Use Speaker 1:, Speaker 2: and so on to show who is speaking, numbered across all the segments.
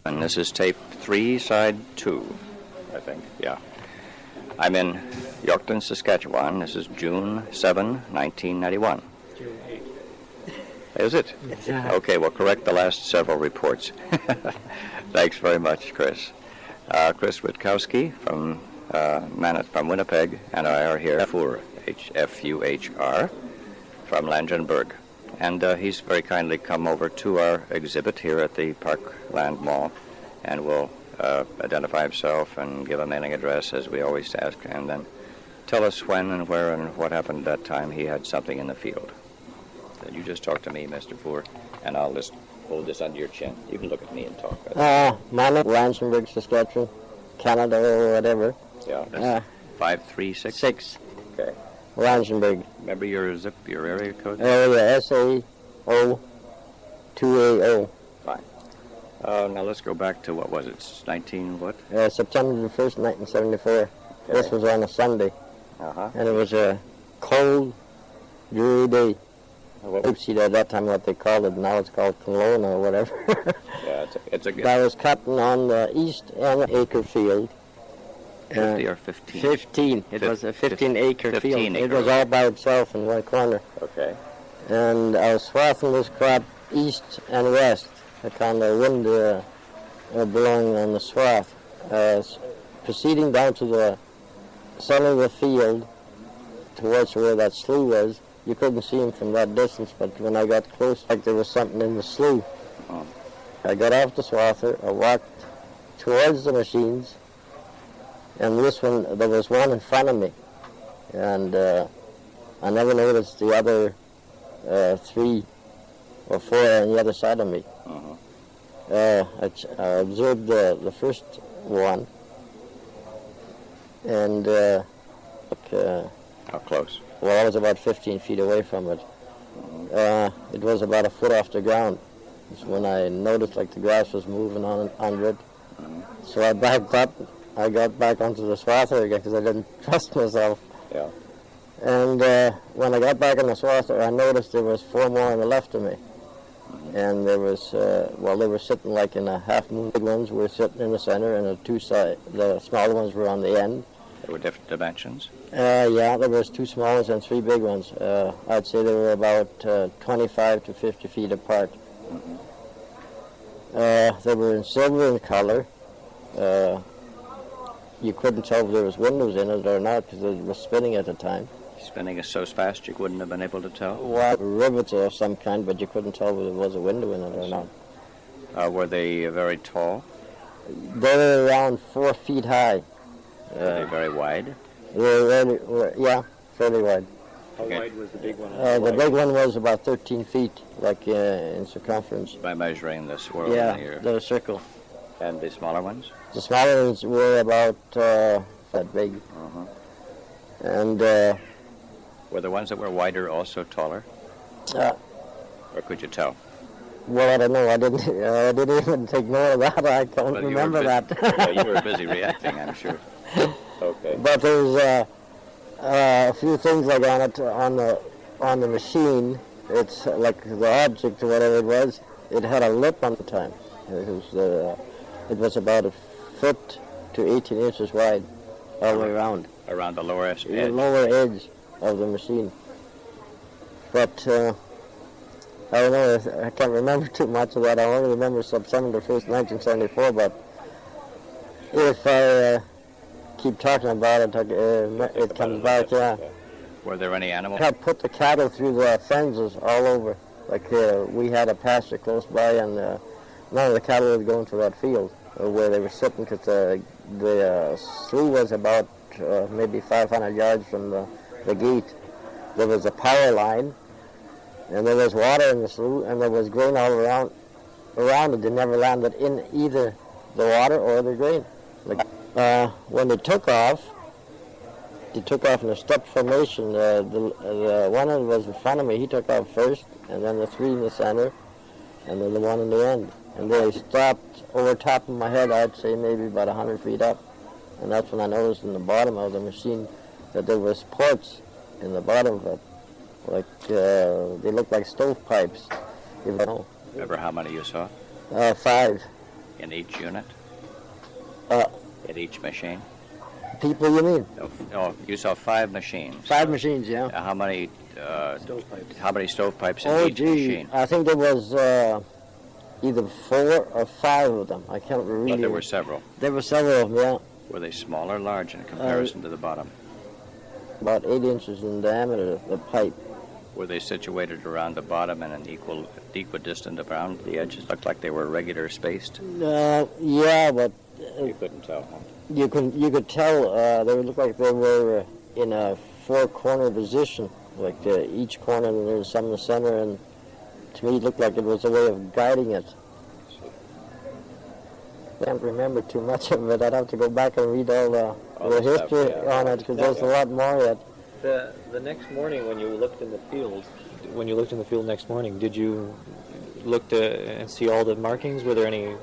Speaker 1: And this is tape 3, side 2, I think, yeah. I'm in Yorkton, Saskatchewan. This is June 7, 1991.
Speaker 2: June 8.
Speaker 1: Is it? Okay, we'll correct the last several reports. Thanks very much, Chris. Chris Witkowski from Winnipeg, and I are here. Fuhr, F-U-H-R, from Langenburg. And he's very kindly come over to our exhibit here at the Parkland Mall, and will identify himself and give a mailing address, as we always ask, and then tell us when and where and what happened that time he had something in the field. You just talk to me, Mr. Fuhr, and I'll just hold this under your chin. You can look at me and talk.
Speaker 3: My name is Langenburg, Saskatchewan, Canada or whatever.
Speaker 1: Yeah, that's 536?
Speaker 3: 6.
Speaker 1: Okay.
Speaker 3: Langenburg.
Speaker 1: Remember your area code?
Speaker 3: Area SAO 2AO.
Speaker 1: Fine. Now let's go back to, what was it, 19 what?
Speaker 3: September the 1st, 1974. Okay. This was on a Sunday. And it was a cold, dreary day. Oopsie, at that time what they called it, now it's called Kelowna or whatever.
Speaker 1: Yeah, it's a good...
Speaker 3: I was cutting on the east end acre field.
Speaker 1: 50 or 15?
Speaker 3: 15. It was a 15-acre field. It was
Speaker 1: all
Speaker 3: all by itself in one corner.
Speaker 1: Okay.
Speaker 3: And I was swathing this crop east and west. I kind of wind blowing on the swath. Proceeding down to the center of the field, towards where that slough was. You couldn't see him from that distance, but when I got close, like there was something in the slough.
Speaker 1: Oh.
Speaker 3: I got off the swather, I walked towards the machines, and there was one in front of me. And I never noticed the other 3 or 4 on the other side of me. I observed the first one, and
Speaker 1: how close?
Speaker 3: Well, I was about 15 feet away from it. It was about a foot off the ground. It's when I noticed like the grass was moving on under it. So I backed up. I got back onto the swather again because I didn't trust myself.
Speaker 1: Yeah.
Speaker 3: And when I got back on the swather, I noticed there was 4 more on the left of me. And there was, they were sitting like in a half moon. The big ones were sitting in the center, and the smaller ones were on the end.
Speaker 1: There were different dimensions?
Speaker 3: Yeah, there was 2 small ones and 3 big ones. I'd say they were about 25 to 50 feet apart. They were in silver in color. You couldn't tell if there was windows in it or not because it was spinning at the time.
Speaker 1: Spinning is so fast you wouldn't have been able to tell?
Speaker 3: Well, rivets of some kind, but you couldn't tell if there was a window in it or not.
Speaker 1: Were they very tall?
Speaker 3: They were around 4 feet high.
Speaker 1: Were they very wide?
Speaker 3: Yeah, fairly wide.
Speaker 2: How wide was the big one?
Speaker 3: The big one was about 13 feet, like in circumference.
Speaker 1: By measuring the swirl in the air?
Speaker 3: Yeah, the circle.
Speaker 1: And the smaller ones?
Speaker 3: The smaller ones were about that big. And
Speaker 1: were the ones that were wider also taller? Or could you tell?
Speaker 3: Well, I don't know. I didn't even take note of that. I can't remember that.
Speaker 1: Yeah, you were busy reacting, I'm sure. Okay.
Speaker 3: But there's a few things like on the machine. It's like the object or whatever it was. It had a lip on the time. It was about a foot to 18 inches wide, all the way around.
Speaker 1: Around the lower edge?
Speaker 3: The lower edge of the machine. But I don't know. I can't remember too much of that. I only remember September 1st, 1974. But if I keep talking about it, it comes back. Yeah.
Speaker 1: Were there any animals?
Speaker 3: I put the cattle through the fences all over. Like we had a pasture close by, and none of the cattle would go into that field where they were sitting, because the slough was about maybe 500 yards from the gate. There was a power line, and there was water in the slough, and there was grain all around it. They never landed in either the water or the grain. When they took off in a step formation. The one that was in front of me, he took off first, and then the 3 in the center, and then the one in the end. And they stopped over top of my head, I'd say maybe about 100 feet up. And that's when I noticed in the bottom of the machine that there was ports in the bottom of it. Like, they looked like stovepipes.
Speaker 1: Remember how many you saw?
Speaker 3: 5.
Speaker 1: in each unit?
Speaker 3: Uh,
Speaker 1: At each machine?
Speaker 3: People, you mean?
Speaker 1: Oh, you saw 5 machines.
Speaker 3: 5 machines, yeah.
Speaker 1: How many
Speaker 2: Stovepipes.
Speaker 1: How many stovepipes in
Speaker 3: Oh,
Speaker 1: each
Speaker 3: gee,
Speaker 1: machine?
Speaker 3: I think there was either 4 or 5 of them. I can't really.
Speaker 1: But there were several.
Speaker 3: There were several of them, yeah.
Speaker 1: Were they small or large in comparison to the bottom?
Speaker 3: About 8 inches in diameter, the pipe.
Speaker 1: Were they situated around the bottom and an equidistant around the edges? Looked like they were regular spaced.
Speaker 3: Yeah, but
Speaker 1: You couldn't tell, huh?
Speaker 3: you could tell they looked like they were in a 4-corner position, like each corner and there's some in the center, and to me it looked like it was a way of guiding it. I can't remember too much of it. I'd have to go back and read all the history on it, because there's a lot more yet.
Speaker 2: The next morning when you looked in the field, next morning, did you look and see all the markings? Were there any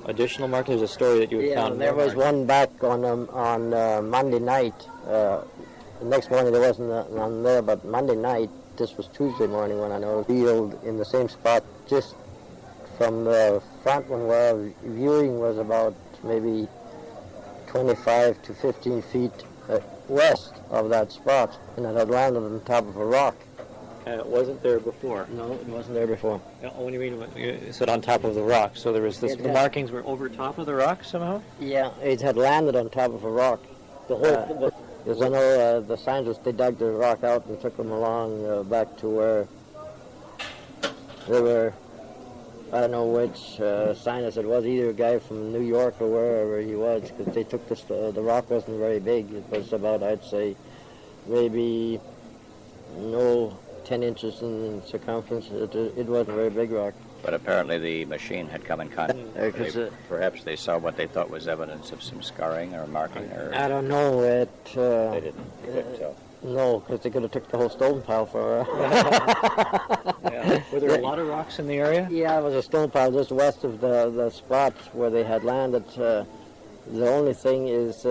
Speaker 2: additional markings? There's a story that you had found.
Speaker 3: There was one back on Monday night. The next morning there wasn't none there, but Monday night, this was Tuesday morning when I noticed field in the same spot, just from the front one where I was viewing was about maybe 25 to 15 feet west of that spot, and it had landed on top of a rock.
Speaker 2: And it wasn't there before?
Speaker 3: No, it wasn't there before.
Speaker 2: What do you mean? You said on top of the rock, so there was this. The markings were over top of the rock somehow?
Speaker 3: Yeah, it had landed on top of a rock. The whole, because I know the scientists, they dug the rock out and took them along back to where they were. I don't know which scientist it was, either a guy from New York or wherever he was, because they took this. The rock wasn't very big. It was about, I'd say, maybe 10 inches in circumference. It wasn't a very big rock.
Speaker 1: But apparently the machine had come in contact. Perhaps they saw what they thought was evidence of some scarring or marking. Or
Speaker 3: I don't know.
Speaker 1: They didn't. You couldn't tell.
Speaker 3: No, because they could have took the whole stone pile for.
Speaker 2: Yeah. Were there a lot of rocks in the area?
Speaker 3: Yeah, it was a stone pile just west of the spot where they had landed. The only thing is,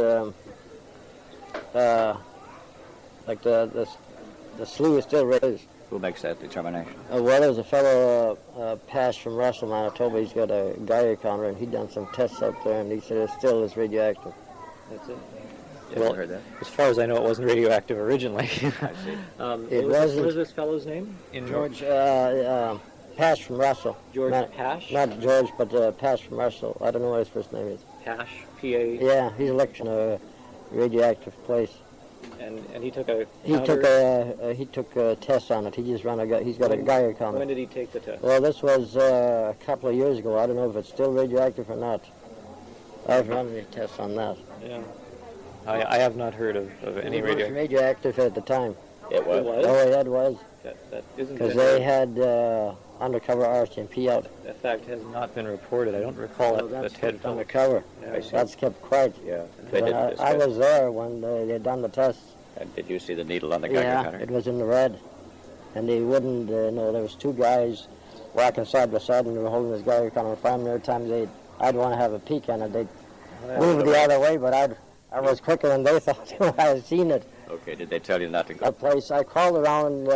Speaker 3: like the slough is still raised.
Speaker 1: Who makes that determination?
Speaker 3: Well, there's a fellow passed from Russell, Manitoba. He's got a Geiger counter, and he done some tests up there, and he said it still is radioactive.
Speaker 2: That's it.
Speaker 1: Well, heard that?
Speaker 2: As far as I know, it wasn't radioactive originally.
Speaker 1: I see.
Speaker 3: It wasn't.
Speaker 2: What is this fellow's name?
Speaker 3: George passed from Russell.
Speaker 2: George Pash?
Speaker 3: Not George, but passed from Russell. I don't know what his first name is.
Speaker 2: Pash, P-A...
Speaker 3: Yeah, he's elected a radioactive place.
Speaker 2: And he took a
Speaker 3: He took a test on it. He just he's got a Geiger counter.
Speaker 2: When did he take the test?
Speaker 3: Well, this was a couple of years ago. I don't know if it's still radioactive or not. I've run any tests on that.
Speaker 2: Yeah. I have not heard of any
Speaker 3: It was
Speaker 2: radioactive.
Speaker 3: radioactive at the time.
Speaker 1: It was?
Speaker 3: Oh, yeah, it was.
Speaker 2: That isn't.
Speaker 3: Because they had undercover RCMP out.
Speaker 2: That fact has not been reported. I don't recall it.
Speaker 3: That's
Speaker 2: That had
Speaker 3: kept undercover.
Speaker 2: Yeah.
Speaker 3: That's kept quiet.
Speaker 1: Yeah. They didn't
Speaker 3: I
Speaker 1: discuss.
Speaker 3: was there when they had done the tests.
Speaker 1: And did you see the needle on the Geiger
Speaker 3: Yeah,
Speaker 1: counter?
Speaker 3: it was in the red. And they wouldn't, no, there was 2 guys walking side by side and they were holding this Geiger counter. Finally, every time I'd want to have a peek on it, they'd move the other way, but I was quicker than they thought. I had seen it.
Speaker 1: Okay, did they tell you not to go?
Speaker 3: A place, I called around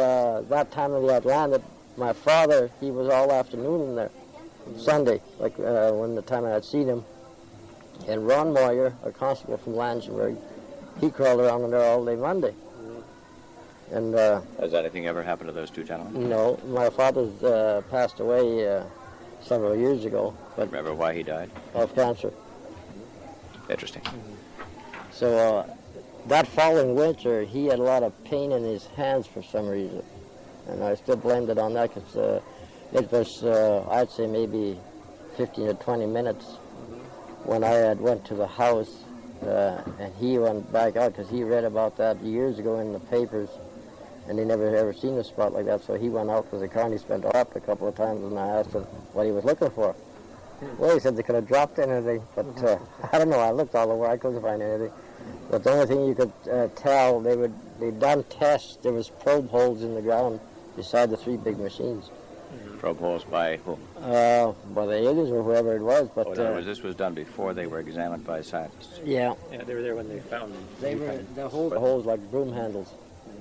Speaker 3: that time of the Atlantic. My father, he was all afternoon in there, Sunday, like when the time I had seen him. And Ron Moyer, a constable from Langenburg, he crawled around in there all day Monday. And
Speaker 1: Has anything ever happened to those 2 gentlemen?
Speaker 3: no, my father passed away several years ago, but
Speaker 1: Remember why he died?
Speaker 3: of cancer.
Speaker 1: Interesting.
Speaker 3: So that following winter, he had a lot of pain in his hands for some reason. And I still blamed it on that because it was, I'd say, maybe 15 or 20 minutes when I had went to the house and he went back out because he read about that years ago in the papers and he never ever seen a spot like that. So he went out with the car and he spent up a couple of times and I asked him what he was looking for. Well, he said they could have dropped anything, but I don't know. I looked all over. I couldn't find anything. But the only thing you could tell, they'd done tests. There was probe holes in the ground beside the 3 big machines.
Speaker 1: Probe holes by whom?
Speaker 3: By the aliens or whoever it was. But
Speaker 1: In other words, this was done before they were examined by scientists.
Speaker 3: yeah,
Speaker 2: Yeah, they were there when they found them.
Speaker 3: they were the holes like broom handles.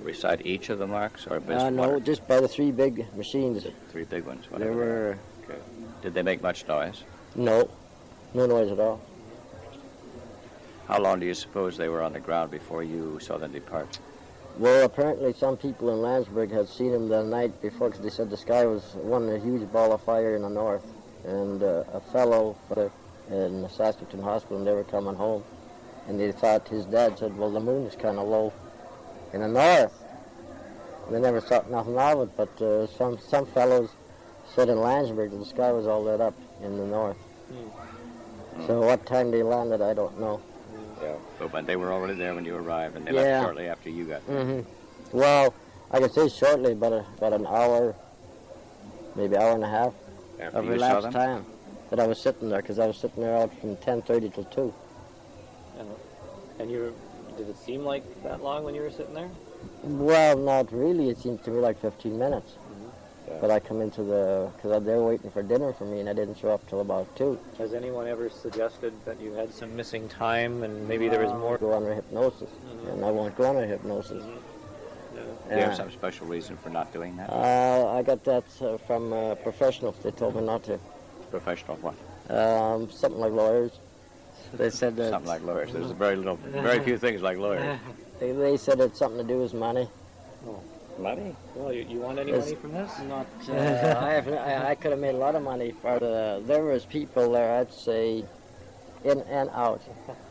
Speaker 1: Beside each of the marks, or just
Speaker 3: No,
Speaker 1: one?
Speaker 3: just by the 3 big machines.
Speaker 1: 3 big ones.
Speaker 3: There
Speaker 1: Whatever.
Speaker 3: were
Speaker 1: Okay. Did they make much noise?
Speaker 3: no. No noise at all.
Speaker 1: How long do you suppose they were on the ground before you saw them depart?
Speaker 3: Well, apparently some people in Langenburg had seen him the night before because they said the sky was one huge ball of fire in the north. And a fellow in the Saskatchewan hospital, and they were coming home. And they thought, his dad said, well, the moon is kind of low in the north. And they never saw nothing of it, but some fellows said in Langenburg that the sky was all lit up in the north. So what time they landed, I don't know.
Speaker 1: Yeah. But they were already there when you arrived, and they left shortly after you got there.
Speaker 3: Well, I could say shortly, about an hour, maybe hour and a half
Speaker 1: After
Speaker 3: of
Speaker 1: you saw
Speaker 3: elapsed
Speaker 1: them?
Speaker 3: time that I was sitting there, because I was sitting there out from 10:30 till 2.
Speaker 2: And did it seem like that long when you were sitting there?
Speaker 3: Well, not really. It seemed to me like 15 minutes.
Speaker 1: Yeah.
Speaker 3: But I come into because they were waiting for dinner for me, and I didn't show up till about 2.
Speaker 2: Has anyone ever suggested that you had some missing time and maybe there was more?
Speaker 3: Go under hypnosis, and I won't go under hypnosis.
Speaker 1: Do you have some special reason for not doing that?
Speaker 3: I got that from professionals. They told me not to.
Speaker 1: Professional what?
Speaker 3: Something like lawyers. They said that.
Speaker 1: Something like lawyers. There's very few things like lawyers.
Speaker 3: They said it's something to do with money.
Speaker 1: Money?
Speaker 2: Well, you want any money from this?
Speaker 3: Not. I could have made a lot of money. There was people there, I'd say, in and out.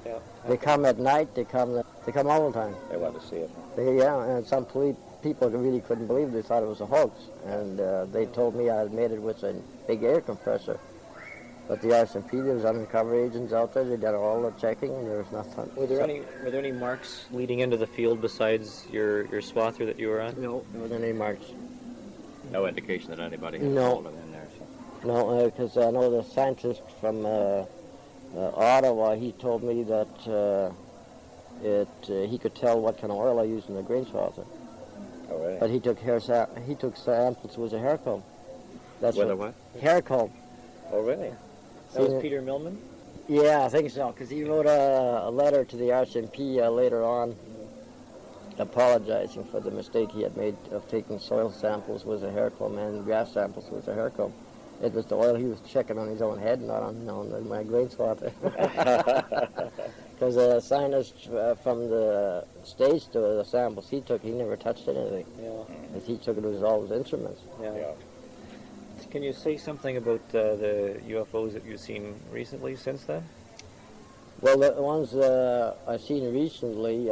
Speaker 2: Yeah.
Speaker 3: They come at night. They come all the time.
Speaker 1: They want to see it.
Speaker 3: And some people really couldn't believe it. They thought it was a hoax. And they told me I had made it with a big air compressor. But the RCMP, there was undercover agents out there. They did all the checking, and there was nothing.
Speaker 2: Were there any marks leading into the field besides your swather that you were on?
Speaker 3: No, there wasn't any marks.
Speaker 1: No indication that anybody had
Speaker 3: No.
Speaker 1: fallen in there. So.
Speaker 3: No, because I know the scientist from Ottawa, he told me that he could tell what kind of oil I used in the grain swather.
Speaker 1: Oh, really?
Speaker 3: But he took samples with a hair comb. That's
Speaker 1: With a what?
Speaker 3: Hair comb.
Speaker 1: Oh, really?
Speaker 2: That was Peter Millman?
Speaker 3: Yeah, I think so, because he wrote a letter to the RCMP later on apologizing for the mistake he had made of taking soil samples with a hair comb and grass samples with a hair comb. It was the oil he was checking on his own head, not on my grain swather. Because a scientist from the States to the samples he took, he never touched anything.
Speaker 2: Yeah.
Speaker 3: Because he took it with all his instruments.
Speaker 2: Yeah. Can you say something about the UFOs that you've seen recently since then?
Speaker 3: Well, the ones I've seen recently,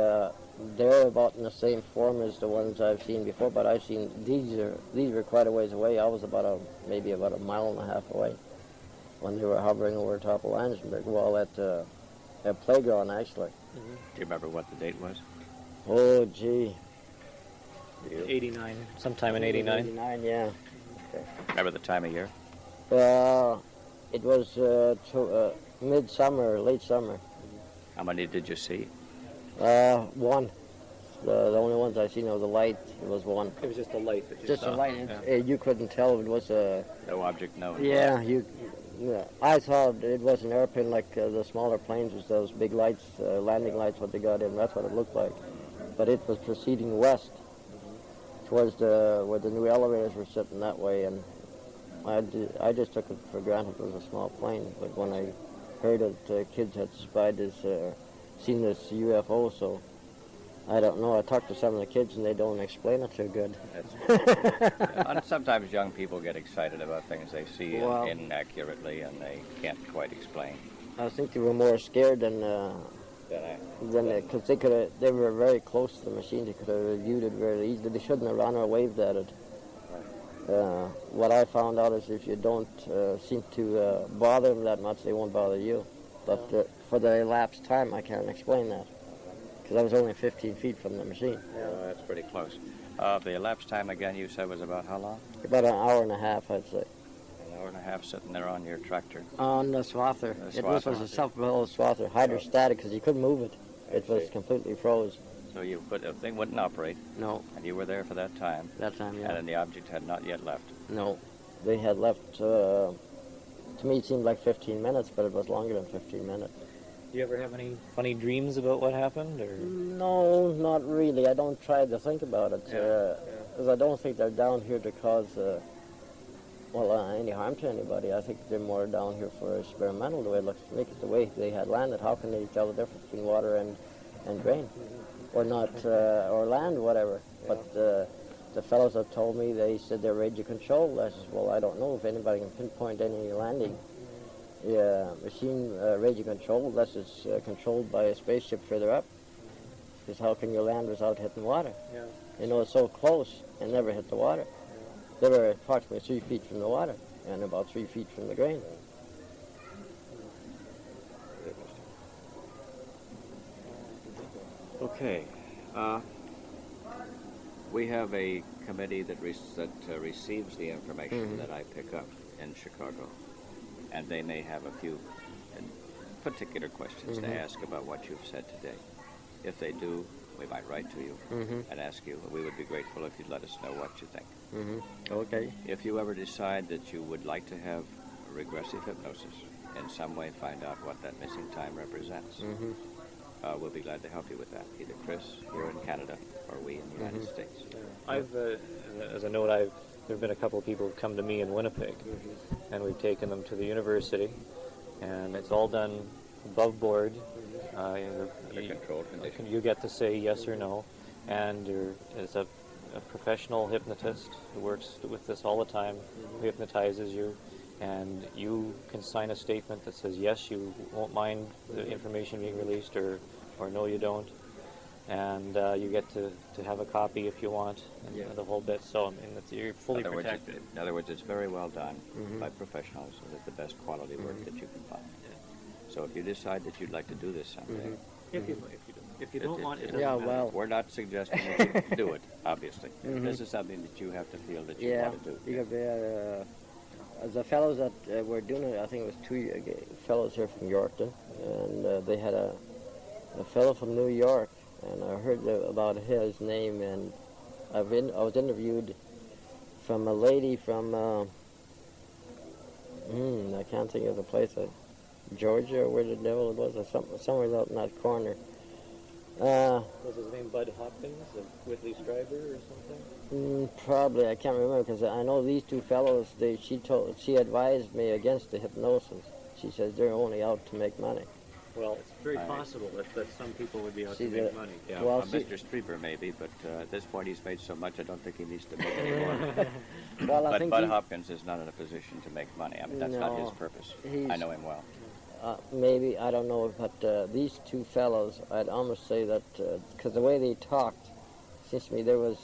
Speaker 3: they're about in the same form as the ones I've seen before, but I've seen these were quite a ways away. I was maybe about a mile and a half away when they were hovering over top of Langenburg. Well, at a playground, actually.
Speaker 1: Do you remember what the date was?
Speaker 3: Oh, gee.
Speaker 2: 89, sometime in 89.
Speaker 3: 89, yeah.
Speaker 1: Remember the time of year?
Speaker 3: It was midsummer, late summer.
Speaker 1: How many did you see?
Speaker 3: One. The only ones I seen of the light, it was one.
Speaker 2: It was just a light that you
Speaker 3: Just
Speaker 2: saw.
Speaker 3: a light. You couldn't tell if it was a...
Speaker 1: No object known.
Speaker 3: Yeah, I thought it was an airplane like the smaller planes with those big lights, landing lights, what they got in. That's what it looked like. But it was proceeding west towards where the new elevators were sitting that way, and I just took it for granted it was a small plane. But when I heard that kids had seen this UFO, so I don't know. I talked to some of the kids, and they don't explain it too good.
Speaker 1: And sometimes young people get excited about things they see
Speaker 3: Well,
Speaker 1: inaccurately and they can't quite explain.
Speaker 3: I think they were more scared than because they were very close to the machine. They could have viewed it very easily. They shouldn't have run or waved at it. What I found out is if you don't seem to bother them that much, they won't bother you. But for the elapsed time, I can't explain that. Because I was only 15 feet from the machine.
Speaker 1: Yeah, that's pretty close. The elapsed time again you said was about how long?
Speaker 3: About an hour and a half, I'd say.
Speaker 1: An hour and a half sitting there on your tractor.
Speaker 3: On the swather.
Speaker 1: The
Speaker 3: It was
Speaker 1: swather.
Speaker 3: a self-propelled swather, hydrostatic, because you couldn't move it. It was completely froze.
Speaker 1: So the thing wouldn't operate,
Speaker 3: No,
Speaker 1: and you were there for that time,
Speaker 3: that time,
Speaker 1: and
Speaker 3: yeah.
Speaker 1: then the object had not yet left.
Speaker 3: No, they had left, to me it seemed like 15 minutes, but it was longer than 15 minutes.
Speaker 2: Do you ever have any funny dreams about what happened? Or
Speaker 3: No, not really. I don't try to think about it. Because I don't think they're down here to cause any harm to anybody. I think they're more down here for experimental, the way it looks to me, 'cause the way they had landed, how can they tell the difference between water and grain? Or not, or land, whatever. But the fellows that told me, they said they're radio controlled. I said, well, I don't know if anybody can pinpoint any landing machine radio controlled unless it's controlled by a spaceship further up. Because how can you land without hitting water?
Speaker 2: Yeah.
Speaker 3: You know, it's so close and never hit the water. They were approximately 3 feet from the water and about 3 feet from the grain.
Speaker 1: Okay. We have a committee that receives the information that I pick up in Chicago, and they may have a few particular questions to ask about what you've said today. If they do, we might write to you and ask you. We would be grateful if you'd let us know what you think.
Speaker 3: Okay.
Speaker 1: If you ever decide that you would like to have regressive hypnosis, in some way find out what that missing time represents, we'll be glad to help you with that, either Chris here in Canada or we in the United States.
Speaker 2: I've, as a note, there have been a couple of people who've come to me in Winnipeg, and we've taken them to the university, and it's all done above board.
Speaker 1: Under controlled conditions.
Speaker 2: You get to say yes or no, and there's a professional hypnotist who works with this all the time, who hypnotizes you, and you can sign a statement that says yes, you won't mind the information being released, or no, you don't. And you get to have a copy if you want, and the whole bit. So I mean, you're fully protected.
Speaker 1: In other words, it's very well done by professionals, so that the best quality work that you can find. So if you decide that you'd like to do this someday,
Speaker 2: If you don't want it,
Speaker 1: we're not suggesting that you do it. Obviously, this is something that you have to feel that you want to do.
Speaker 3: The fellows that were doing it, I think it was 2 fellows here from Yorkton, and they had a fellow from New York, and I heard about his name, and I was interviewed from a lady from I can't think of the place, Georgia, or where the devil it was, or somewhere out in that corner.
Speaker 2: was his name Bud Hopkins of Whitley Stryber or something?
Speaker 3: Probably, I can't remember, because I know these 2 fellows. She advised me against the hypnosis. She says they're only out to make money.
Speaker 2: Well, it's very possible that some people would be out to make money.
Speaker 1: Yeah,
Speaker 3: well,
Speaker 1: Mr. Strieber maybe, but at this point he's made so much I don't think he needs to make any more.
Speaker 3: Well, I
Speaker 1: But
Speaker 3: think
Speaker 1: Bud Hopkins is not in a position to make money. I mean, that's not his
Speaker 3: No,
Speaker 1: purpose.
Speaker 3: he's-
Speaker 1: I know him well.
Speaker 3: Maybe, I don't know, but these 2 fellows, I'd almost say that, because the way they talked, seems to me there was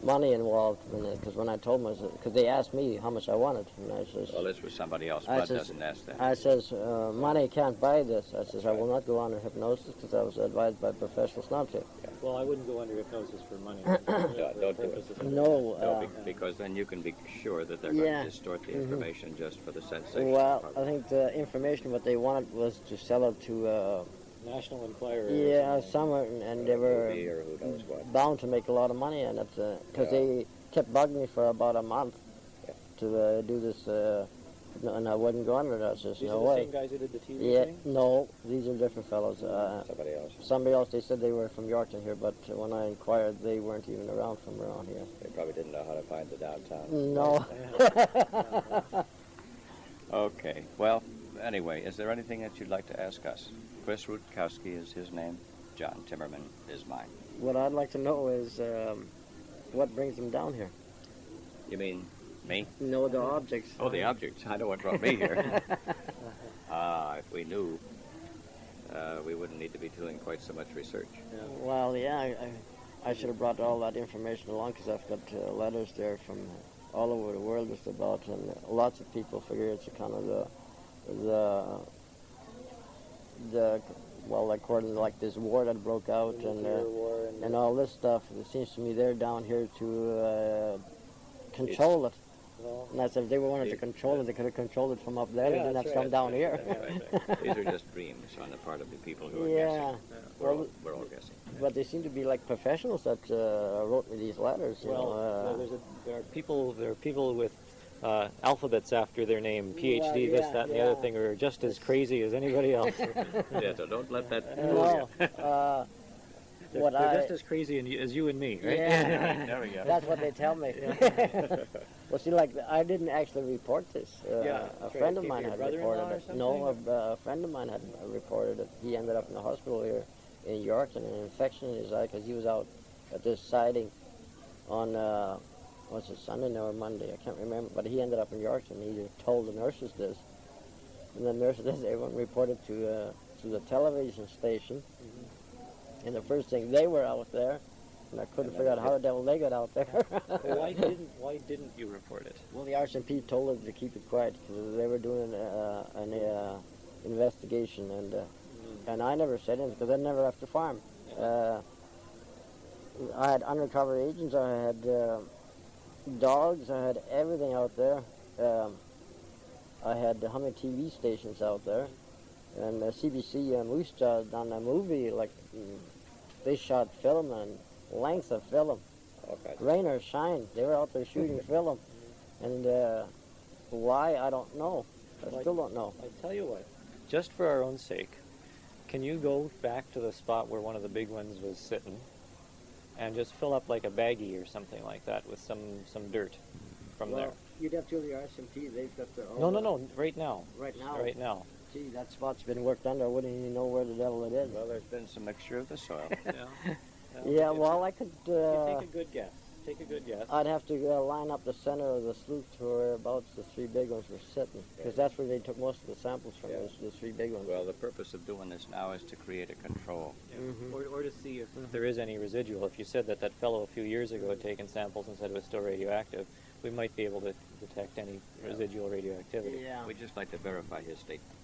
Speaker 3: money involved in it, because when I told them, because they asked me how much I wanted, and I says,
Speaker 1: Well, this was somebody else.
Speaker 3: I
Speaker 1: Bud
Speaker 3: says-
Speaker 1: doesn't ask that.
Speaker 3: I says, money can't buy this. I says, I will not go under hypnosis, because I was advised by professionals not to.
Speaker 2: Well, I wouldn't go under hypnosis for money.
Speaker 1: Don't do it.
Speaker 3: No,
Speaker 1: No, because then you can be sure that they're going
Speaker 3: Yeah.
Speaker 1: to distort the information just for the sensation.
Speaker 3: well,
Speaker 1: part.
Speaker 3: I think the information what they wanted was to sell it to,
Speaker 2: National Enquirer.
Speaker 3: somewhere, and they were
Speaker 1: Movie or who knows what.
Speaker 3: bound to make a lot of money on it, because they kept bugging me for about a month to do this, and I wouldn't go under that. Just
Speaker 2: These
Speaker 3: no
Speaker 2: are the
Speaker 3: way.
Speaker 2: same guys who did the TV
Speaker 3: Yeah,
Speaker 2: thing?
Speaker 3: no, these are different fellows.
Speaker 1: Somebody else.
Speaker 3: Somebody else, they said they were from Yorkton here, but when I inquired, they weren't even around from around here.
Speaker 1: They probably didn't know how to find the downtown.
Speaker 3: No.
Speaker 1: Okay. Well, anyway, is there anything that you'd like to ask us? Chris Rutkowski is his name. John Timmerman is mine.
Speaker 3: What I'd like to know is what brings them down here?
Speaker 1: You mean me?
Speaker 3: No, the objects.
Speaker 1: Oh, the objects. I know what brought me here. If we knew, we wouldn't need to be doing quite so much research.
Speaker 3: Well, yeah, I should have brought all that information along, because I've got letters there from all over the world just about, and lots of people figure it's a kind of the well, according to like this war that broke out and all this stuff. It seems to me they're down here to control it. And I said if they wanted to control it, they could have controlled it from up there. They didn't have to come down here.
Speaker 1: Right. These are just dreams on the part of the people who are
Speaker 3: Yeah.
Speaker 1: guessing. We're all guessing.
Speaker 3: But they seem to be like professionals that wrote me these letters. You
Speaker 2: Well,
Speaker 3: know,
Speaker 2: there are people with alphabets after their name, PhD, this, that, and the other thing, are just as crazy as anybody else.
Speaker 1: Yeah, so don't let that
Speaker 3: no,
Speaker 2: They're,
Speaker 3: what
Speaker 2: they're
Speaker 3: I
Speaker 2: just as crazy as you and me, right?
Speaker 3: yeah,
Speaker 1: There we go.
Speaker 3: that's what they tell me. Well, see, like, I didn't actually report this. A friend of mine
Speaker 2: Your
Speaker 3: had
Speaker 2: brother-in-law
Speaker 3: reported
Speaker 2: or
Speaker 3: it.
Speaker 2: something?
Speaker 3: No, a friend of mine had reported it. He ended up in the hospital here in Yorkton, an infection in his eye, because he was out at this sighting on, was it Sunday or Monday? I can't remember. But he ended up in Yorkton. He told the nurses this. And the nurses, everyone reported to the television station. And the first thing, they were out there. And I couldn't figure out how the devil they got out there.
Speaker 2: Why didn't you report it?
Speaker 3: Well, the RCMP told us to keep it quiet because they were doing an investigation, and I never said anything because I never left the farm. I had undercover agents, I had dogs, I had everything out there. I had how many TV stations out there, and CBC Moose Jaw done a movie, like they shot film and lengths of film.
Speaker 1: Okay.
Speaker 3: Rain or shine, they were out there shooting film. And why, I don't know. I still don't know.
Speaker 2: I tell you what, just for our own sake, can you go back to the spot where one of the big ones was sitting and just fill up like a baggie or something like that with some dirt from there?
Speaker 3: You'd have to go to the RCMP, they've got their own...
Speaker 2: No, right now.
Speaker 3: Right now?
Speaker 2: Right now.
Speaker 3: Gee, that spot's been worked under, I wouldn't even know where the devil it is.
Speaker 1: Well, there's been some mixture of the soil.
Speaker 3: Yeah, well, I could...
Speaker 2: Take a good guess. Take a good guess.
Speaker 3: I'd have to line up the center of the slough to whereabouts the three big ones were sitting, because that's where they took most of the samples from, the three big ones.
Speaker 1: Well, the purpose of doing this now is to create a control.
Speaker 2: Yeah. Or to see if there is any residual. If you said that fellow a few years ago had taken samples and said it was still radioactive, we might be able to detect any residual radioactivity.
Speaker 3: Yeah.
Speaker 1: We'd just like to verify his statement.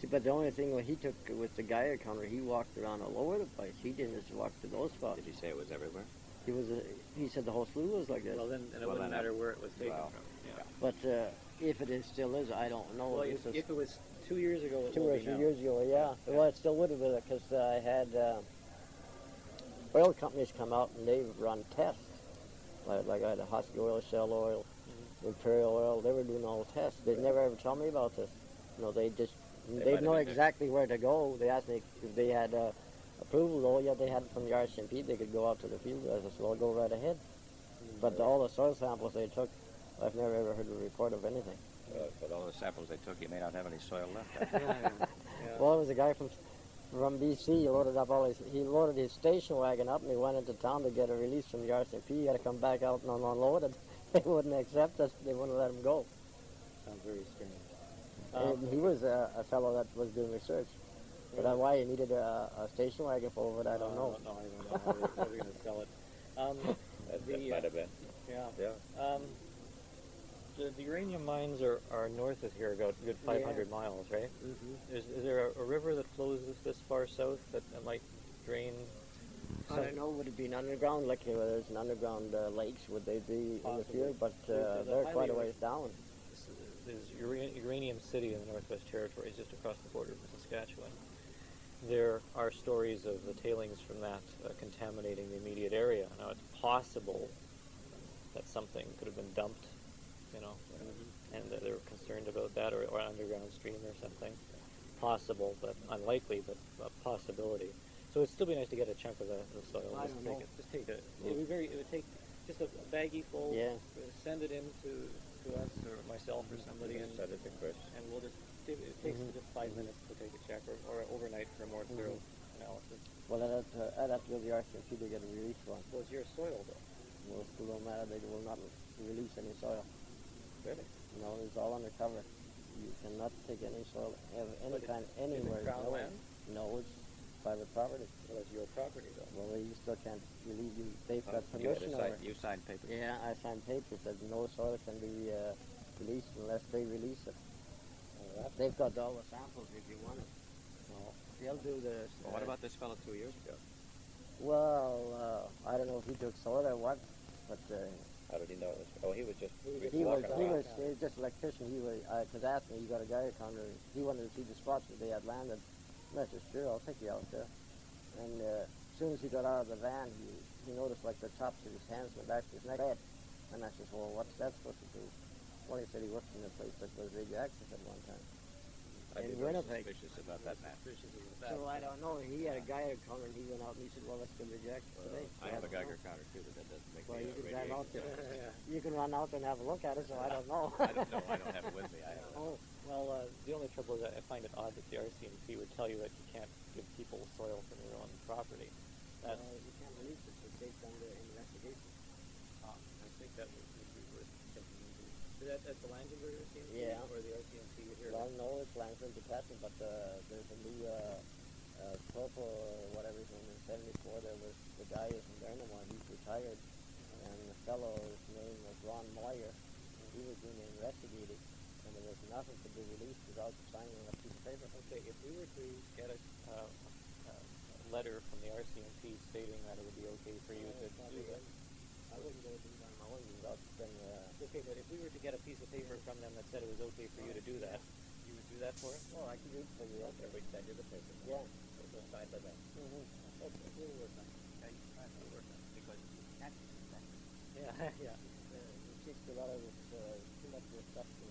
Speaker 3: See, but the only thing he took with the Geiger counter, he walked around all over the place. He didn't just walk to those spots.
Speaker 1: Did he say it was everywhere?
Speaker 3: He said the whole slough was like this.
Speaker 2: Well, then it wouldn't matter where it was taken from. Yeah.
Speaker 3: But if it still is, I don't know.
Speaker 2: Well, if it was 2 years ago, it
Speaker 3: 2
Speaker 2: will
Speaker 3: or
Speaker 2: be
Speaker 3: 3
Speaker 2: now.
Speaker 3: years ago, yeah. Well, it still would have been, because I had oil companies come out and they've run tests. Like I had a Husky oil, Shell oil, Imperial oil. They were doing all the tests. They never ever told me about this. You know, they know exactly where to go. They asked me if they had approval. Oh, yeah, they had it from the RCMP. They could go out to the field. I said, well, I'll go right ahead. But all the soil samples they took, I've never ever heard a report of anything.
Speaker 1: But all the samples they took, you may not have any soil left.
Speaker 3: Well, it was a guy from BC. He loaded his station wagon up, and he went into town to get a release from the RCMP. He had to come back out and unload it. They wouldn't accept us. They wouldn't let him go.
Speaker 2: Sounds very strange.
Speaker 3: And he was a fellow that was doing research. But why he needed a station wagon for it, I don't know.
Speaker 2: No, I don't know. How they're going to sell it.
Speaker 1: That might have been.
Speaker 2: Yeah. The uranium mines are north of here, about a good 500 miles, right?
Speaker 3: Mm-hmm.
Speaker 2: Is there a river that flows this far south that might drain?
Speaker 3: I don't know, would it be an underground, like there's an underground lakes, would they be in the field? But they're quite a ways down.
Speaker 2: There's Uranium City in the Northwest Territories, just across the border from Saskatchewan. There are stories of the tailings from that contaminating the immediate area. Now, it's possible that something could have been dumped, and they were concerned about that, or an underground stream or something. Possible, but unlikely, but a possibility. So it'd still be nice to get a chunk of the soil.
Speaker 3: I don't know.
Speaker 2: Just take it. It would take just a baggie full.
Speaker 3: Yeah.
Speaker 2: Send it in to us or myself or somebody, and
Speaker 1: Send it to Chris.
Speaker 2: and we'll just. It takes just 5 minutes to take a check, or overnight for a more thorough analysis.
Speaker 3: Well, I'd have to go to the RCMP to get a release one.
Speaker 2: Well, it's your soil, though.
Speaker 3: Well, it still don't matter. They will not release any soil.
Speaker 2: Really?
Speaker 3: No, it's all undercover. You cannot take any soil of any
Speaker 2: But
Speaker 3: kind
Speaker 2: Is
Speaker 3: anywhere.
Speaker 2: it Crown land?
Speaker 3: No, it's private property.
Speaker 2: Well, it's your property, though.
Speaker 3: Well, you still can't release. They've got permission over it.
Speaker 1: You signed papers.
Speaker 3: Yeah, I signed papers that no soil can be released unless they release it. They've got all the samples if you want it. No, they'll do this.
Speaker 1: Well, what about this fellow 2 years ago?
Speaker 3: Well, I don't know if he took soil or what, but
Speaker 1: How did he know it was? Oh, he was just
Speaker 3: he was
Speaker 1: walking around.
Speaker 3: just an electrician. He was because asked me, you got a guy counter. He wanted to see the spots that they had landed. And I said, sure, I'll take you out there. And as soon as he got out of the van, he noticed like the tops of his hands and the back of his neck. And I said, well, what's that supposed to do? Well, he said he worked in a place that was radioactive at one time.
Speaker 1: I'd be
Speaker 3: in
Speaker 1: very
Speaker 3: Winnipeg.
Speaker 1: suspicious about that man.
Speaker 3: So I don't know. He had a Geiger counter, and he went out and he said, "Well, let's go reject today."
Speaker 1: I have a Geiger counter too, but that doesn't make
Speaker 3: Well,
Speaker 1: me
Speaker 3: you
Speaker 1: a
Speaker 3: can drive out
Speaker 1: radiation
Speaker 3: there.
Speaker 1: scientist.
Speaker 3: You can run out there and have a look at it. So I don't know.
Speaker 1: I don't know. I don't have it with me. I don't know.
Speaker 3: Oh,
Speaker 2: Well, the only trouble is that I find it odd that the RCMP would tell you that you can't give people soil from your own property. That,
Speaker 3: you can't release it. It takes under investigation.
Speaker 2: I think that would be worth checking into. Is that at the Langenburg RCMP
Speaker 3: Yeah.
Speaker 2: or the RCMP here?
Speaker 3: Well, no, it's Langenburg Department, but there's a new corporal or whatever his name is, 74. There was the guy isn't there no more. He's retired, and the fellow's name was Ron Moyer. And he was being investigated, and there was nothing to be released without signing a piece of paper.
Speaker 2: Okay, if we were to get a letter from the RCMP stating that it would be okay for you to do that.
Speaker 3: I wouldn't go do that on my own without then.
Speaker 2: Okay, but if we were to get a piece of paper from them that said it was okay for you to do that, you would do that for us?
Speaker 3: Oh, I can do it for you.
Speaker 1: Okay, we send you the paper.
Speaker 3: Yeah.
Speaker 1: It's signed by them.
Speaker 3: Mm-hmm. Okay, we'll work on it.
Speaker 1: Okay, we'll work on it because you can't be suspected.
Speaker 2: Yeah, yeah.
Speaker 3: You fixed a lot of this, too much of your stuff to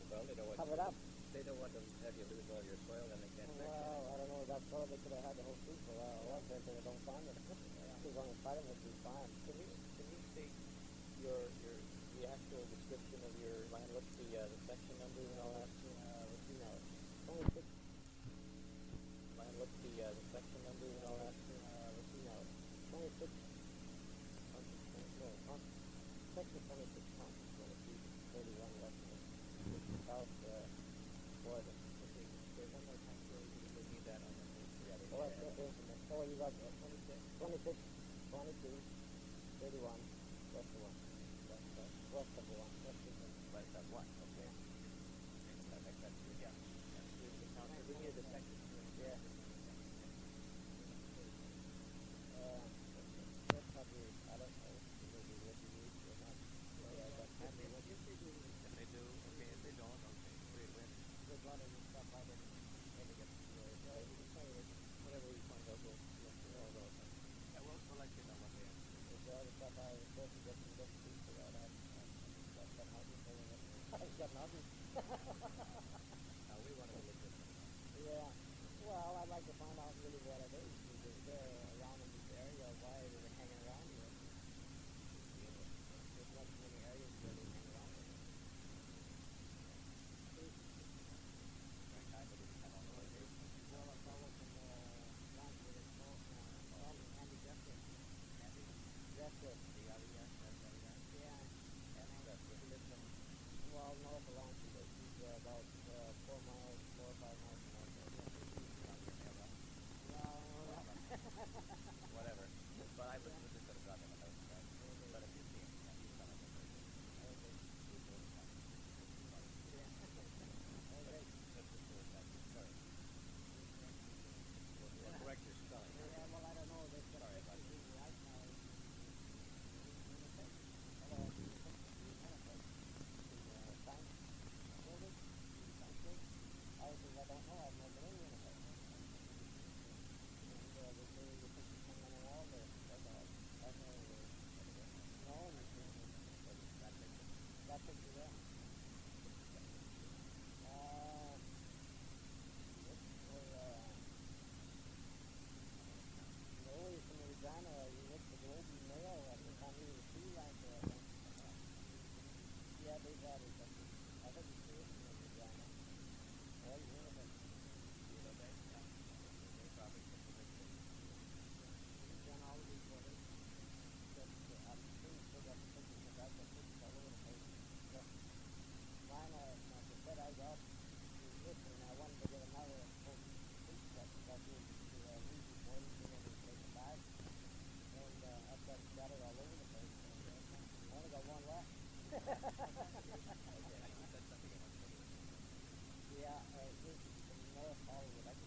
Speaker 1: Well, they don't want
Speaker 3: cover it up.
Speaker 1: They don't want to have you lose all your soil, and they can't fix it.
Speaker 3: Well, I don't know. That fellow, they could have had the whole thing for a while. They don't find it. Because on the side of it, we find.
Speaker 2: Can you state the actual description of your land? What's the section number and all that?
Speaker 3: You know, 26.
Speaker 2: Land, what's the section number and all that?
Speaker 3: You know, 26. No, section 26 counts. 31 left. South border.
Speaker 2: Okay, there's one more time where we need that on the
Speaker 3: Oh, that's okay. Oh, you got 26, 22, 31, west of 1. West of 1.
Speaker 1: West of what? Okay. That makes sense. Yeah.
Speaker 2: We need the section.
Speaker 3: Yeah. That's probably, I don't know, maybe what you need or not. Yeah, but
Speaker 1: If they do, okay. If they don't, okay. Great win.
Speaker 3: there's a lot of stuff I didn't get to do.
Speaker 2: Whatever we find out, we'll let you know about that.
Speaker 1: Yeah, we'll let you know what they answer.
Speaker 3: There's all the stuff I was supposed to get some things for all that. Got nothing for it. I've got nothing.
Speaker 1: Now, we want to look at it.
Speaker 3: Yeah. Well, I'd like to find out really what it is. Is there around in this area? Why are they hanging around here? There's not too many areas where they hang around here.
Speaker 1: Right time, but it's kind of on the way here.
Speaker 3: Well, a fellow from Langenburg is called Andy Jeffrey.
Speaker 1: Andy?
Speaker 3: Jeffrey.
Speaker 1: D-R-E-S, S-A-N?
Speaker 3: Yeah.
Speaker 1: Andy Jeffrey.
Speaker 3: He lives in, well, north of Langenburg. He's about 4 miles, 4 or 5 miles from our place.
Speaker 1: Whatever. But I was just going to drop him a note, right? But if you see him, yeah, he's coming to me. We'll correct your spelling.
Speaker 3: Yeah, well, I don't know. They've got
Speaker 1: Sorry about
Speaker 3: pictures
Speaker 1: that.
Speaker 3: right now. I don't know. I've never been in Winnipeg. And they say the pictures hang on the wall there. That's all. I know. No, that picture there. No, he's from Regina. He works for Globe and Mail. I think I'm here with freelancer, I think. Yeah, they got it. I think he's here from Regina. Well, he's Winnipeg.
Speaker 1: You know that? Yeah. They probably took the picture.
Speaker 3: He's done all of these for it. I'm pretty sure that the pictures of that got pictures all over the place. So, mine, like I said, I got this, and I wanted to get another whole piece that got to leave before you can ever take it back. And I've got it scattered all over the place. I only got one left.
Speaker 1: Okay, I think that's something I want to do.
Speaker 3: Yeah, this is from North Hollywood. I can